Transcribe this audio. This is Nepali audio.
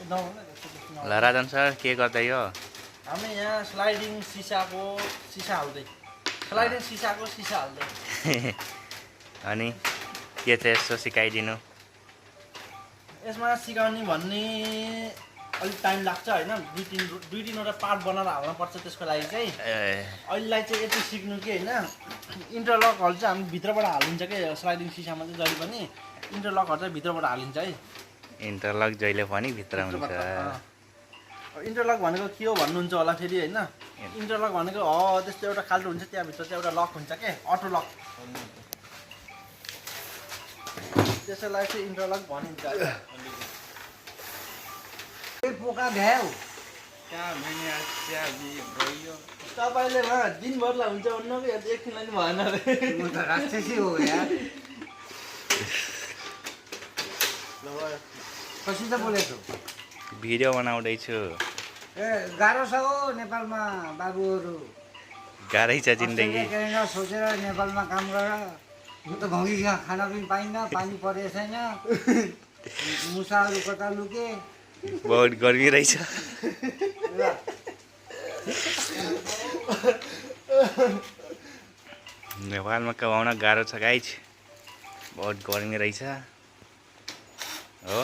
ल राजन सर के गर्दै हो? हामी यहाँ स्लाइडिङ सिसाको सिसा हाल्दै स्लाइडिङ सिसाको सिसा हाल्दै अनि के चाहिँ यसो सिकाइदिनु? यसमा सिकाउने भन्ने अलिक टाइम लाग्छ होइन, दुई तिनवटा पार्ट बनाएर हाल्न पर्छ। त्यसको लागि चाहिँ अहिलेलाई चाहिँ यति सिक्नु कि होइन, इन्टरलकहरू चाहिँ हामी भित्रबाट हालिन्छ कि स्लाइडिङ सिसामा चाहिँ जहिले पनि इन्टरलकहरू चाहिँ भित्रबाट हालिन्छ है। इन्टरलक जहिले पनि भित्र हुन्छ। इन्टरलक भनेको के हो भन्नुहुन्छ होला फेरि होइन? इन्टरलक भनेको हो त्यस्तो एउटा खाल्टो हुन्छ, त्यहाँभित्र चाहिँ एउटा लक हुन्छ के, अटो लक, त्यसैलाई चाहिँ इन्टरलक भनिन्छ। पोका भ्याउ तपाईँले दिनभरलाई हुन्छ भन्नु कि एकछिनलाई नि भएन अरे। म त राक्षसी हो यार। कसित बोलेको? भिडियो बनाउँदैछु। ए गाह्रो छ हो नेपालमा बाबुहरू। गाह्रै छ जिन्दगी। सोचेर नेपालमा काम गर। म त भङ्गी खान पनि पाइन्न, पानी परेको छैन, मुसाहरू कता लुके। बहुत गर्मी रहेछ। नेपालमा कमाउन गाह्रो छ गाइज, बहुत गर्मी रहेछ हो।